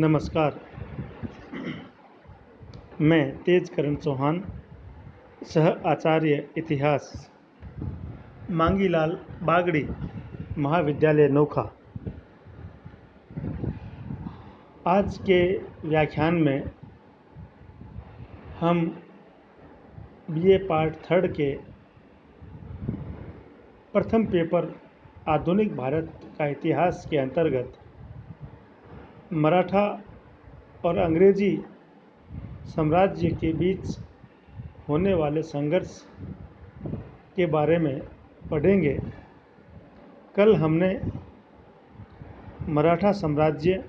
नमस्कार। मैं तेजकरण चौहान, सह आचार्य इतिहास, मांगीलाल बागड़ी, महाविद्यालय नोखा। आज के व्याख्यान में हम बीए पार्ट 3 के प्रथम पेपर आधुनिक भारत का इतिहास के अंतर्गत मराठा और अंग्रेजी साम्राज्य के बीच होने वाले संघर्ष के बारे में पढ़ेंगे। कल हमने मराठा साम्राज्य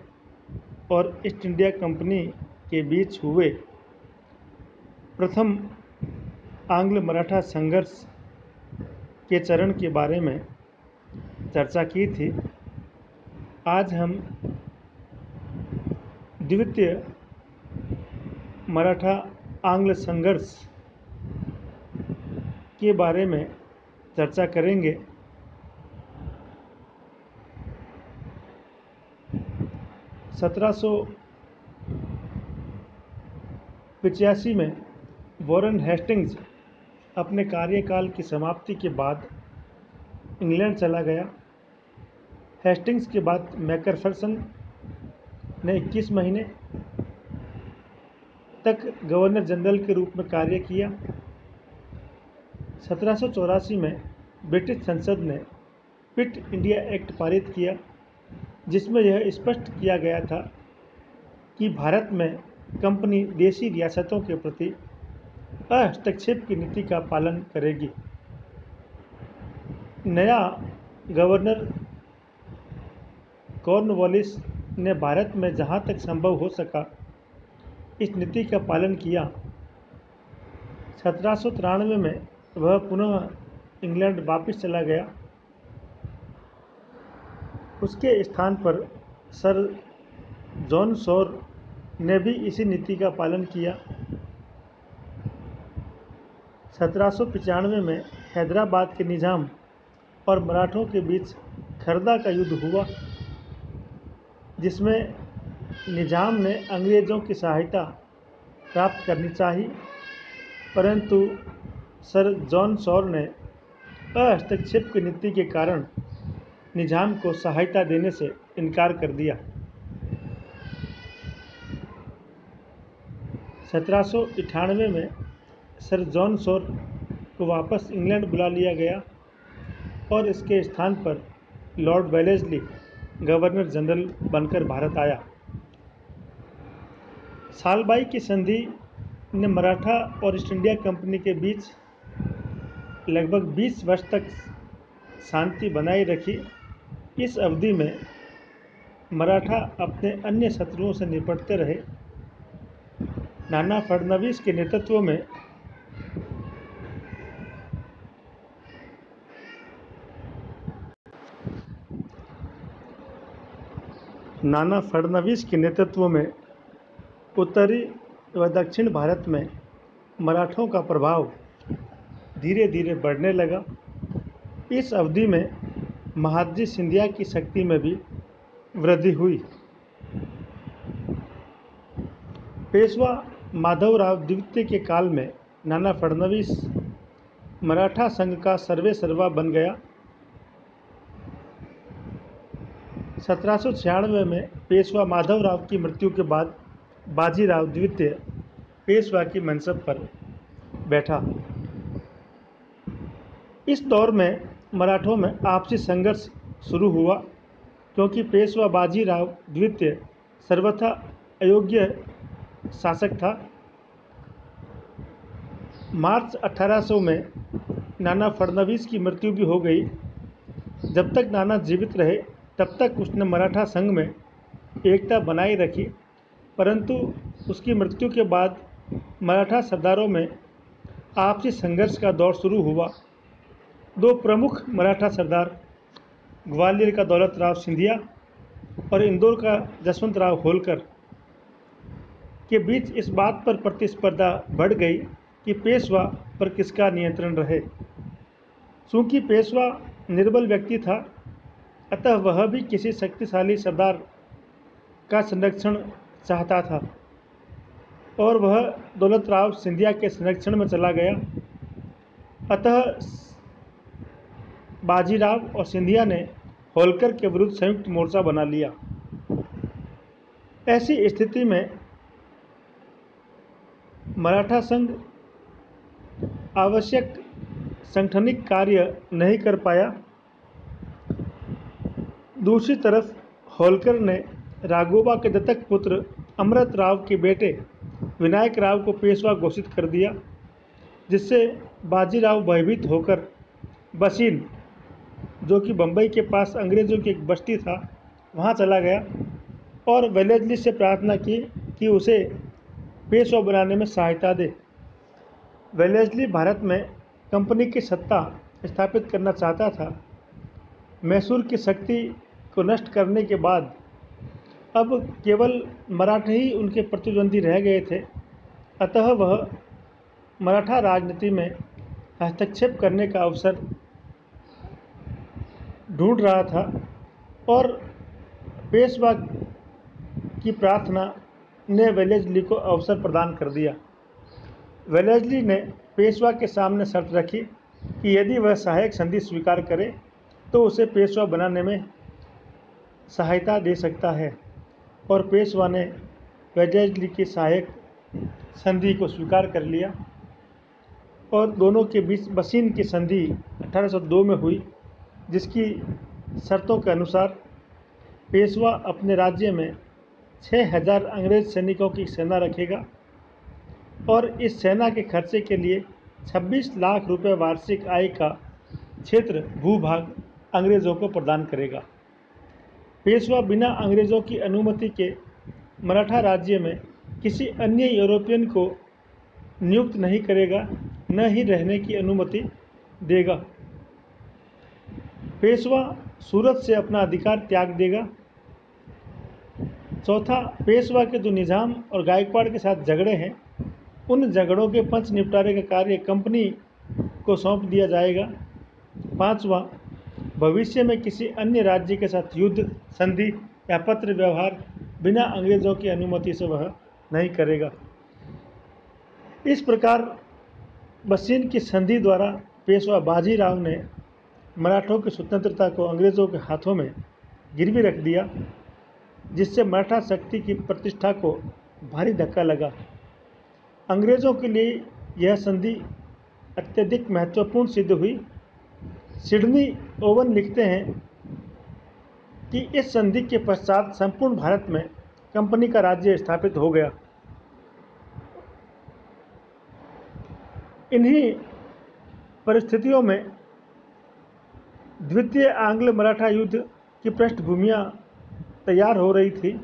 और ईस्ट इंडिया कंपनी के बीच हुए प्रथम आंग्ल मराठा संघर्ष के चरण के बारे में चर्चा की थी। आज हम द्वितीय मराठा आंग्ल संघर्ष के बारे में चर्चा करेंगे। सत्रह सौ 85 में वॉरेन हेस्टिंग्स अपने कार्यकाल की समाप्ति के बाद इंग्लैंड चला गया। हेस्टिंग्स के बाद मैकफर्सन ने 21 महीने तक गवर्नर जनरल के रूप में कार्य किया। 1784 में ब्रिटिश संसद ने क्विट इंडिया एक्ट पारित किया, जिसमें यह स्पष्ट किया गया था कि भारत में कंपनी देशी रियासतों के प्रति हस्तक्षेप की नीति का पालन करेगी। नया गवर्नर कॉर्नवालिस ने भारत में जहां तक संभव हो सका इस नीति का पालन किया। 1793 में वह पुनः इंग्लैंड वापस चला गया। उसके स्थान पर सर जॉन शॉर ने भी इसी नीति का पालन किया। 1795 में हैदराबाद के निजाम और मराठों के बीच खरदा का युद्ध हुआ, जिसमें निजाम ने अंग्रेज़ों की सहायता प्राप्त करनी चाहिए, परंतु सर जॉन शॉर ने हस्तक्षेप की नीति के कारण निजाम को सहायता देने से इनकार कर दिया। 1798 में सर जॉन शॉर को वापस इंग्लैंड बुला लिया गया और इसके स्थान पर लॉर्ड वेलेस्ली गवर्नर जनरल बनकर भारत आया। सालबाई की संधि ने मराठा और ईस्ट इंडिया कंपनी के बीच लगभग 20 वर्ष तक शांति बनाए रखी। इस अवधि में मराठा अपने अन्य शत्रुओं से निपटते रहे। नाना फडणवीस के नेतृत्व में उत्तरी व दक्षिण भारत में मराठों का प्रभाव धीरे धीरे बढ़ने लगा। इस अवधि में महादजी सिंधिया की शक्ति में भी वृद्धि हुई। पेशवा माधवराव द्वितीय के काल में नाना फडणवीस मराठा संघ का सर्वेसर्वा बन गया। 1796 में पेशवा माधवराव की मृत्यु के बाद बाजीराव द्वितीय पेशवा की मनसब पर बैठा। इस दौर में मराठों में आपसी संघर्ष शुरू हुआ, क्योंकि पेशवा बाजीराव द्वितीय सर्वथा अयोग्य शासक था। मार्च 1800 में नाना फडणवीस की मृत्यु भी हो गई। जब तक नाना जीवित रहे तब तक उसने मराठा संघ में एकता बनाए रखी, परंतु उसकी मृत्यु के बाद मराठा सरदारों में आपसी संघर्ष का दौर शुरू हुआ। दो प्रमुख मराठा सरदार, ग्वालियर का दौलत राव सिंधिया और इंदौर का जसवंत राव होलकर के बीच इस बात पर प्रतिस्पर्धा बढ़ गई कि पेशवा पर किसका नियंत्रण रहे। चूँकि पेशवा निर्बल व्यक्ति था, अतः वह भी किसी शक्तिशाली सरदार का संरक्षण चाहता था और वह दौलत राव सिंधिया के संरक्षण में चला गया। अतः बाजीराव और सिंधिया ने होलकर के विरुद्ध संयुक्त मोर्चा बना लिया। ऐसी स्थिति में मराठा संघ आवश्यक संगठनिक कार्य नहीं कर पाया। दूसरी तरफ होलकर ने राघोबा के दत्तक पुत्र अमृत राव के बेटे विनायक राव को पेशवा घोषित कर दिया, जिससे बाजीराव भयभीत होकर बसीन, जो कि बम्बई के पास अंग्रेज़ों की एक बस्ती था, वहां चला गया और वेलेस्ली से प्रार्थना की कि उसे पेशवा बनाने में सहायता दे। वेलेस्ली भारत में कंपनी की सत्ता स्थापित करना चाहता था। मैसूर की शक्ति को नष्ट करने के बाद अब केवल मराठे ही उनके प्रतिद्वंदी रह गए थे। अतः वह मराठा राजनीति में हस्तक्षेप करने का अवसर ढूंढ रहा था और पेशवा की प्रार्थना ने वेलेस्ली को अवसर प्रदान कर दिया। वेलेस्ली ने पेशवा के सामने शर्त रखी कि यदि वह सहायक संधि स्वीकार करे तो उसे पेशवा बनाने में सहायता दे सकता है, और पेशवा ने वेलेस्ली की सहायक संधि को स्वीकार कर लिया और दोनों के बीच बसीन की संधि 1802 में हुई, जिसकी शर्तों के अनुसार पेशवा अपने राज्य में 6000 अंग्रेज सैनिकों की सेना रखेगा और इस सेना के खर्चे के लिए 26 लाख रुपए वार्षिक आय का क्षेत्र भूभाग अंग्रेज़ों को प्रदान करेगा। पेशवा बिना अंग्रेज़ों की अनुमति के मराठा राज्य में किसी अन्य यूरोपियन को नियुक्त नहीं करेगा, न ही रहने की अनुमति देगा। पेशवा सूरत से अपना अधिकार त्याग देगा। चौथा, पेशवा के जो निज़ाम और गायकवाड़ के साथ झगड़े हैं, उन झगड़ों के पंच निपटारे का कार्य कंपनी को सौंप दिया जाएगा। पांचवा, भविष्य में किसी अन्य राज्य के साथ युद्ध, संधि या पत्र व्यवहार बिना अंग्रेज़ों की अनुमति से वह नहीं करेगा। इस प्रकार बसीन की संधि द्वारा पेशवा बाजीराव ने मराठों की स्वतंत्रता को अंग्रेज़ों के हाथों में गिरवी रख दिया, जिससे मराठा शक्ति की प्रतिष्ठा को भारी धक्का लगा। अंग्रेज़ों के लिए यह संधि अत्यधिक महत्वपूर्ण सिद्ध हुई। सिडनी ओवन लिखते हैं कि इस संधि के पश्चात संपूर्ण भारत में कंपनी का राज्य स्थापित हो गया। इन्हीं परिस्थितियों में द्वितीय आंग्ल मराठा युद्ध की पृष्ठभूमियां तैयार हो रही थी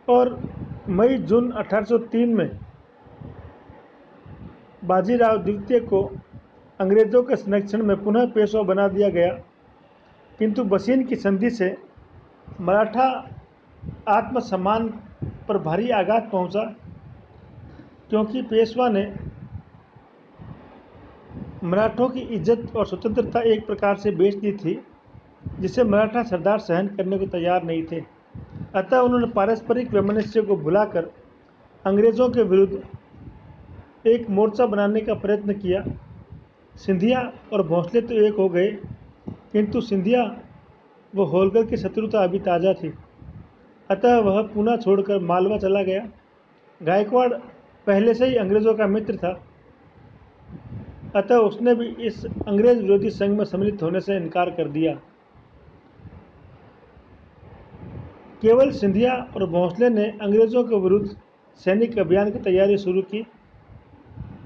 और मई जून 1803 में बाजीराव द्वितीय को अंग्रेज़ों के संरक्षण में पुनः पेशवा बना दिया गया, किंतु बसीन की संधि से मराठा आत्मसम्मान पर भारी आघात पहुंचा, क्योंकि पेशवा ने मराठों की इज्जत और स्वतंत्रता एक प्रकार से बेच दी थी, जिसे मराठा सरदार सहन करने को तैयार नहीं थे। अतः उन्होंने पारस्परिक वैमनस्य को भुलाकर अंग्रेज़ों के विरुद्ध एक मोर्चा बनाने का प्रयत्न किया। सिंधिया और भोंसले तो एक हो गए, किंतु सिंधिया व होलकर की शत्रुता अभी ताज़ा थी। अतः वह पूना छोड़कर मालवा चला गया। गायकवाड़ पहले से ही अंग्रेज़ों का मित्र था, अतः उसने भी इस अंग्रेज़ विरोधी संघ में सम्मिलित होने से इनकार कर दिया। केवल सिंधिया और भोंसले ने अंग्रेज़ों के विरुद्ध सैनिक अभियान की तैयारी शुरू की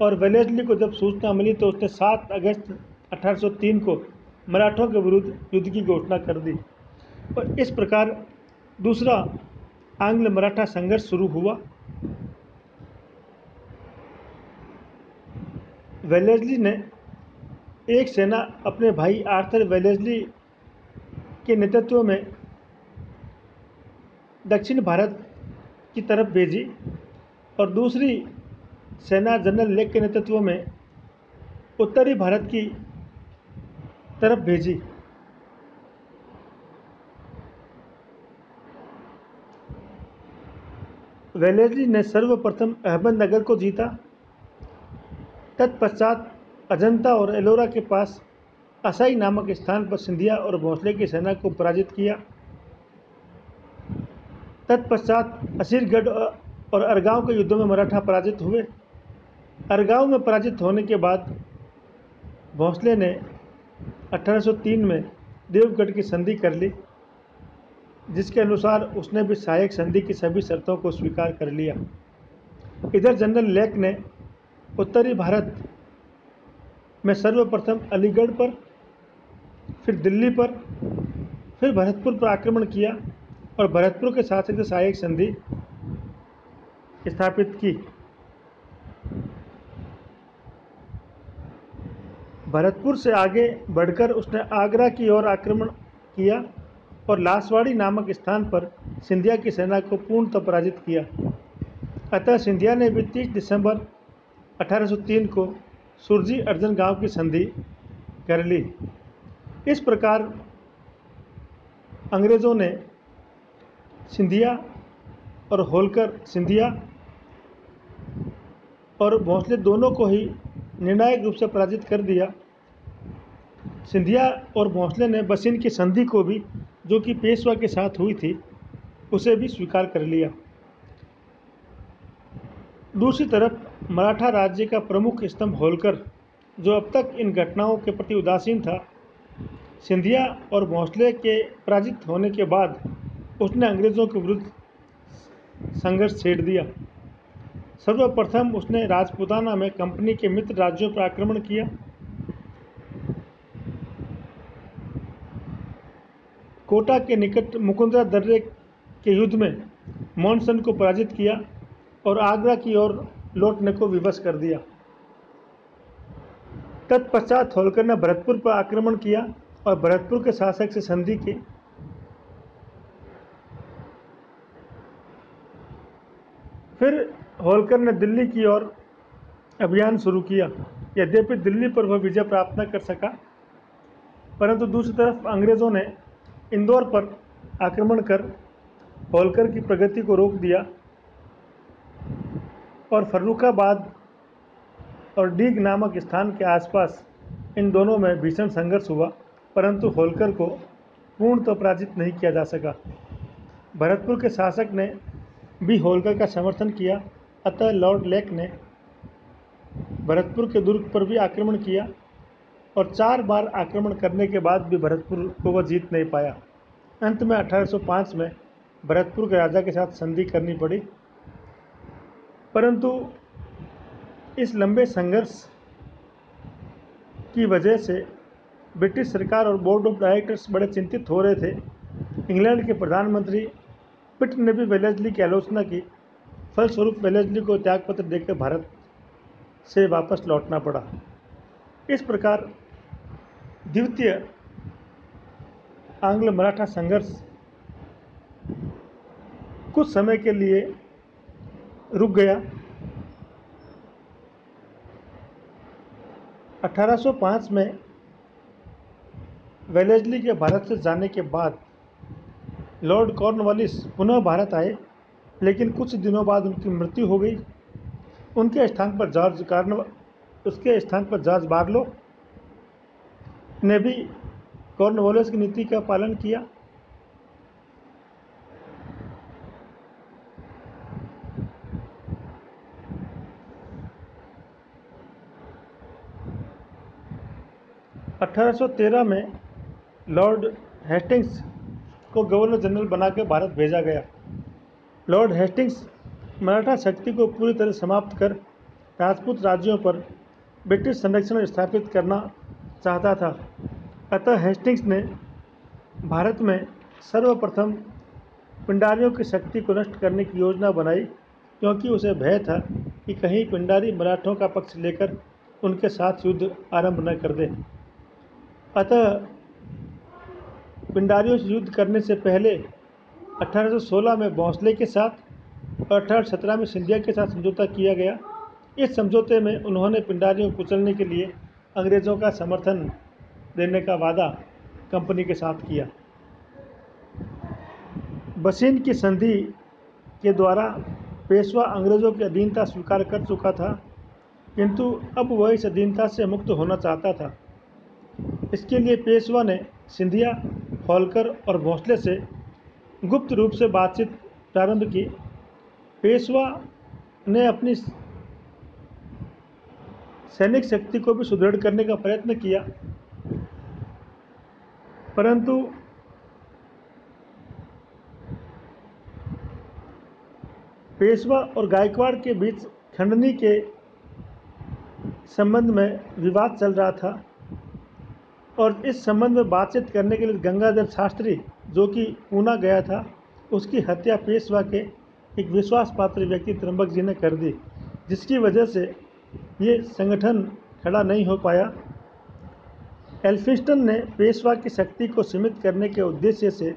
और वेलेस्ली को जब सूचना मिली तो उसने 7 अगस्त 1803 को मराठों के विरुद्ध युद्ध की घोषणा कर दी और इस प्रकार दूसरा आंग्ल मराठा संघर्ष शुरू हुआ। वेलेस्ली ने एक सेना अपने भाई आर्थर वेलेस्ली के नेतृत्व में दक्षिण भारत की तरफ भेजी और दूसरी सेना जनरल लेक के नेतृत्व में उत्तरी भारत की तरफ भेजी। वेलेस्ली ने सर्वप्रथम अहमदनगर को जीता। तत्पश्चात अजंता और एलोरा के पास असाई नामक स्थान पर सिंधिया और भोंसले की सेना को पराजित किया। तत्पश्चात असीरगढ़ और अरगांव के युद्धों में मराठा पराजित हुए। अरगांव में पराजित होने के बाद भोंसले ने 1803 में देवगढ़ की संधि कर ली, जिसके अनुसार उसने भी सहायक संधि की सभी शर्तों को स्वीकार कर लिया। इधर जनरल लेक ने उत्तरी भारत में सर्वप्रथम अलीगढ़ पर, फिर दिल्ली पर, फिर भरतपुर पर आक्रमण किया और भरतपुर के साथ ही सहायक संधि स्थापित की। भरतपुर से आगे बढ़कर उसने आगरा की ओर आक्रमण किया और लासवाड़ी नामक स्थान पर सिंधिया की सेना को पूर्णतः पराजित किया। अतः सिंधिया ने भी 30 दिसंबर 1803 को सुरजी अर्जन गांव की संधि कर ली। इस प्रकार अंग्रेज़ों ने सिंधिया और होलकर सिंधिया और भोंसले दोनों को ही निर्णायक रूप से पराजित कर दिया। सिंधिया और भोंसले ने बसिन की संधि को भी, जो कि पेशवा के साथ हुई थी, उसे भी स्वीकार कर लिया। दूसरी तरफ मराठा राज्य का प्रमुख स्तंभ होलकर, जो अब तक इन घटनाओं के प्रति उदासीन था, सिंधिया और भोंसले के पराजित होने के बाद उसने अंग्रेज़ों के विरुद्ध संघर्ष छेड़ दिया। सर्वप्रथम उसने राजपूताना में कंपनी के मित्र राज्यों पर आक्रमण किया। कोटा के निकट मुकुंदरा दर्रे के युद्ध में मॉनसन को पराजित किया और आगरा की ओर लौटने को विवश कर दिया। तत्पश्चात होलकर ने भरतपुर पर आक्रमण किया और भरतपुर के शासक से संधि की। फिर होलकर ने दिल्ली की ओर अभियान शुरू किया। यद्यपि दिल्ली पर वह विजय प्राप्त न कर सका, परंतु दूसरी तरफ अंग्रेज़ों ने इंदौर पर आक्रमण कर होलकर की प्रगति को रोक दिया और फर्रुखाबाद और डीग नामक स्थान के आसपास इन दोनों में भीषण संघर्ष हुआ, परंतु होलकर को पूर्णतः पराजित नहीं किया जा सका। भरतपुर के शासक ने भी होलकर का समर्थन किया। अतः लॉर्ड लेक ने भरतपुर के दुर्ग पर भी आक्रमण किया और 4 बार आक्रमण करने के बाद भी भरतपुर को वह जीत नहीं पाया। अंत में 1805 में भरतपुर के राजा के साथ संधि करनी पड़ी, परंतु इस लंबे संघर्ष की वजह से ब्रिटिश सरकार और बोर्ड ऑफ डायरेक्टर्स बड़े चिंतित हो रहे थे। इंग्लैंड के प्रधानमंत्री पिट ने भी वेलेस्ली की आलोचना की। फलस्वरूप वेलेस्ली को त्यागपत्र देकर भारत से वापस लौटना पड़ा। इस प्रकार द्वितीय आंग्ल मराठा संघर्ष कुछ समय के लिए रुक गया। 1805 में वेलेस्ली के भारत से जाने के बाद लॉर्ड कॉर्नवालिस पुनः भारत आए, लेकिन कुछ दिनों बाद उनकी मृत्यु हो गई। उसके स्थान पर जॉर्ज बार्लो ने भी कॉर्नवालिस की नीति का पालन किया। (1813) में लॉर्ड हेस्टिंग्स को गवर्नर जनरल बनाकर भारत भेजा गया। लॉर्ड हेस्टिंग्स मराठा शक्ति को पूरी तरह समाप्त कर राजपूत राज्यों पर ब्रिटिश संरक्षण स्थापित करना चाहता था। अतः हेस्टिंग्स ने भारत में सर्वप्रथम पिंडारियों की शक्ति को नष्ट करने की योजना बनाई, क्योंकि उसे भय था कि कहीं पिंडारी मराठों का पक्ष लेकर उनके साथ युद्ध आरंभ न कर दे। अतः पिंडारियों से युद्ध करने से पहले 1816 में भोंसले के साथ और 1817 में सिंधिया के साथ समझौता किया गया। इस समझौते में उन्होंने पिंडारियों को कुचलने के लिए अंग्रेज़ों का समर्थन देने का वादा कंपनी के साथ किया। बसिन की संधि के द्वारा पेशवा अंग्रेज़ों की अधीनता स्वीकार कर चुका था, किंतु अब वह इस अधीनता से मुक्त होना चाहता था। इसके लिए पेशवा ने सिंधिया, होलकर और भोंसले से गुप्त रूप से बातचीत प्रारंभ की। पेशवा ने अपनी सैनिक शक्ति को भी सुदृढ़ करने का प्रयत्न किया, परंतु पेशवा और गायकवाड़ के बीच खंडनी के संबंध में विवाद चल रहा था और इस संबंध में बातचीत करने के लिए गंगाधर शास्त्री, जो कि पूना गया था, उसकी हत्या पेशवा के एक विश्वास पात्र व्यक्ति त्र्यंबक जी ने कर दी, जिसकी वजह से ये संगठन खड़ा नहीं हो पाया। एल्फिंस्टन ने पेशवा की शक्ति को सीमित करने के उद्देश्य से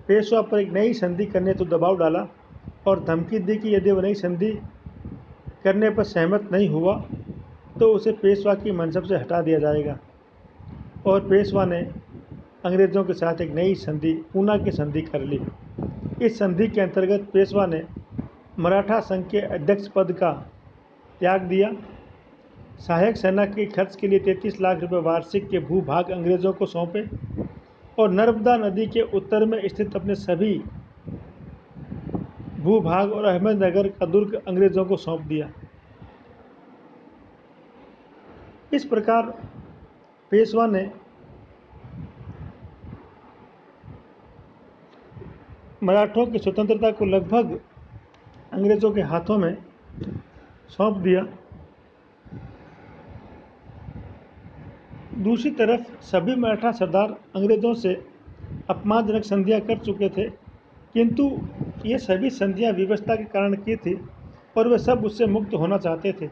पेशवा पर एक नई संधि करने तो दबाव डाला और धमकी दी कि यदि वह नई संधि करने पर सहमत नहीं हुआ तो उसे पेशवा की मनसब से हटा दिया जाएगा। और पेशवा ने अंग्रेज़ों के साथ एक नई संधि, पूना की संधि कर ली। इस संधि के अंतर्गत पेशवा ने मराठा संघ के अध्यक्ष पद का त्याग दिया। सहायक सेना के खर्च के लिए 33 लाख रुपए वार्षिक के भूभाग अंग्रेज़ों को सौंपे और नर्मदा नदी के उत्तर में स्थित अपने सभी भूभाग और अहमदनगर का दुर्ग अंग्रेज़ों को सौंप दिया। इस प्रकार पेशवा ने मराठों की स्वतंत्रता को लगभग अंग्रेज़ों के हाथों में सौंप दिया। दूसरी तरफ सभी मराठा सरदार अंग्रेज़ों से अपमानजनक संधियां कर चुके थे, किंतु ये सभी संधियां व्यवस्था के कारण की थी और वे सब उससे मुक्त होना चाहते थे।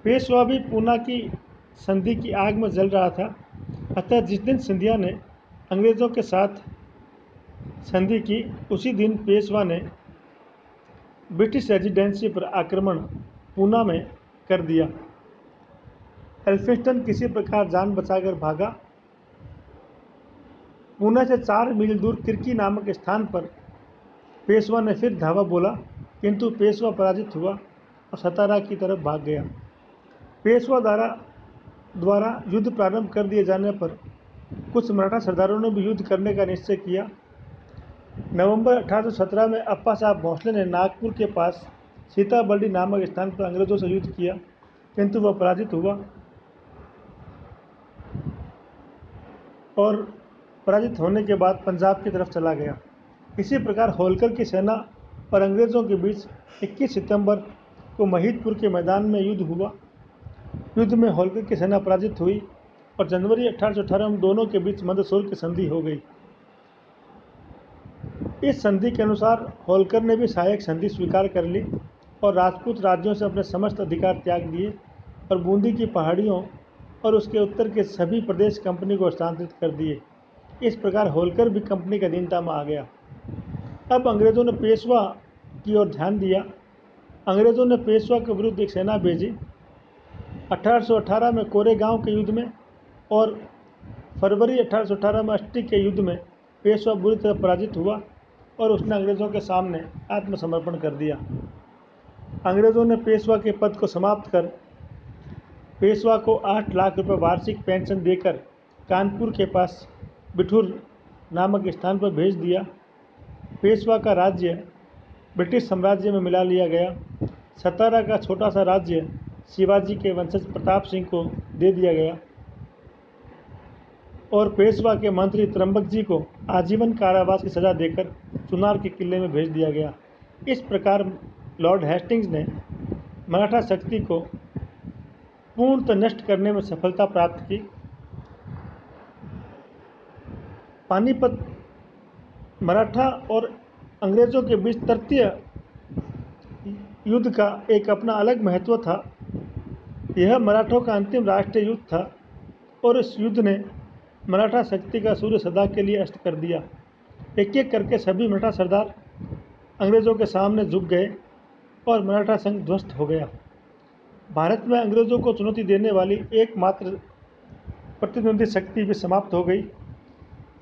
पेशवा भी पूना की संधि की आग में जल रहा था। अतः जिस दिन सिंधिया ने अंग्रेज़ों के साथ संधि की, उसी दिन पेशवा ने ब्रिटिश रेजिडेंसी पर आक्रमण पूना में कर दिया। एल्फिंस्टन किसी प्रकार जान बचाकर भागा। पूना से 4 मील दूर किरकी नामक स्थान पर पेशवा ने फिर धावा बोला, किंतु पेशवा पराजित हुआ और सतारा की तरफ भाग गया। पेशवा द्वारा युद्ध प्रारंभ कर दिए जाने पर कुछ मराठा सरदारों ने भी युद्ध करने का निश्चय किया। नवंबर 1817 में अप्पा साहब भोंसले ने नागपुर के पास सीताबर्डी नामक स्थान पर अंग्रेज़ों से युद्ध किया, किंतु वह पराजित हुआ और पराजित होने के बाद पंजाब की तरफ चला गया। इसी प्रकार होलकर की सेना और अंग्रेज़ों के बीच 21 सितंबर को महीदपुर के मैदान में युद्ध हुआ। युद्ध में होलकर की सेना पराजित हुई और जनवरी 1818 में दोनों के बीच मंदसौर की संधि हो गई। इस संधि के अनुसार होलकर ने भी सहायक संधि स्वीकार कर ली और राजपूत राज्यों से अपने समस्त अधिकार त्याग दिए और बूंदी की पहाड़ियों और उसके उत्तर के सभी प्रदेश कंपनी को हस्तांतरित कर दिए। इस प्रकार होलकर भी कंपनी के अधीनता में आ गया। अब अंग्रेज़ों ने पेशवा की ओर ध्यान दिया। अंग्रेज़ों ने पेशवा के विरुद्ध एक सेना भेजी। 1818 में कोरेगांव के युद्ध में और फरवरी 1818 में अस्टी के युद्ध में पेशवा बुरी तरह पराजित हुआ और उसने अंग्रेज़ों के सामने आत्मसमर्पण कर दिया। अंग्रेज़ों ने पेशवा के पद को समाप्त कर पेशवा को 8 लाख रुपए वार्षिक पेंशन देकर कानपुर के पास बिठूर नामक स्थान पर भेज दिया। पेशवा का राज्य ब्रिटिश साम्राज्य में मिला लिया गया। सतारा का छोटा सा राज्य शिवाजी के वंशज प्रताप सिंह को दे दिया गया और पेशवा के मंत्री त्र्यंबक जी को आजीवन कारावास की सज़ा देकर चुनार के किले में भेज दिया गया। इस प्रकार लॉर्ड हेस्टिंग्स ने मराठा शक्ति को पूर्णतः नष्ट करने में सफलता प्राप्त की। पानीपत मराठा और अंग्रेज़ों के बीच तृतीय युद्ध का एक अपना अलग महत्व था। यह मराठों का अंतिम राष्ट्रीय युद्ध था और इस युद्ध ने मराठा शक्ति का सूर्य सदा के लिए अस्त कर दिया। एक एक करके सभी मराठा सरदार अंग्रेज़ों के सामने झुक गए और मराठा संघ ध्वस्त हो गया। भारत में अंग्रेज़ों को चुनौती देने वाली एकमात्र प्रतिद्वंदी शक्ति भी समाप्त हो गई।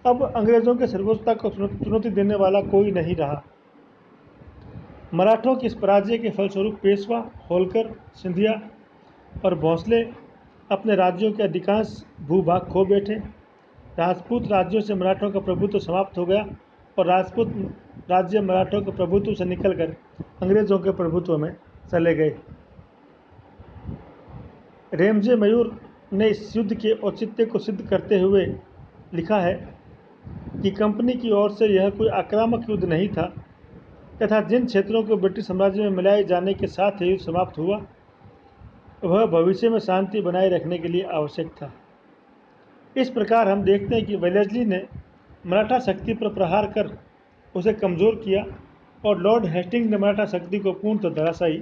अब अंग्रेज़ों के सर्वोच्चता को चुनौती देने वाला कोई नहीं रहा। मराठों के इस पराजय के फलस्वरूप पेशवा, होलकर, सिंधिया और भोंसले अपने राज्यों के अधिकांश भूभाग खो बैठे। राजपूत राज्यों से मराठों का प्रभुत्व समाप्त हो गया और राजपूत राज्य मराठों के प्रभुत्व से निकलकर अंग्रेजों के प्रभुत्व में चले गए। रेमजे मयूर ने इस युद्ध के औचित्य को सिद्ध करते हुए लिखा है कि कंपनी की ओर से यह कोई आक्रामक युद्ध नहीं था तथा जिन क्षेत्रों को ब्रिटिश साम्राज्य में मिलाए जाने के साथ ही युद्ध समाप्त हुआ वह भविष्य में शांति बनाए रखने के लिए आवश्यक था। इस प्रकार हम देखते हैं कि वेलेस्ली ने मराठा शक्ति पर प्रहार कर उसे कमज़ोर किया और लॉर्ड हेस्टिंग्स ने मराठा शक्ति को पूर्णतः धराशायी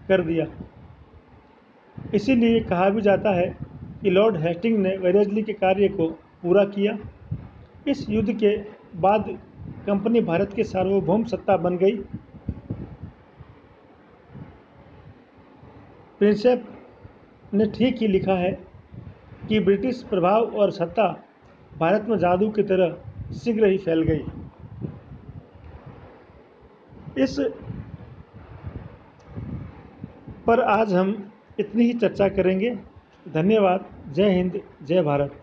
कर दिया। इसीलिए कहा भी जाता है कि लॉर्ड हेस्टिंग्स ने वेलेस्ली के कार्य को पूरा किया। इस युद्ध के बाद कंपनी भारत की सार्वभौम सत्ता बन गई। प्रिंसेप ने ठीक ही लिखा है कि ब्रिटिश प्रभाव और सत्ता भारत में जादू की तरह शीघ्र ही फैल गई। इस पर आज हम इतनी ही चर्चा करेंगे। धन्यवाद। जय हिंद, जय भारत।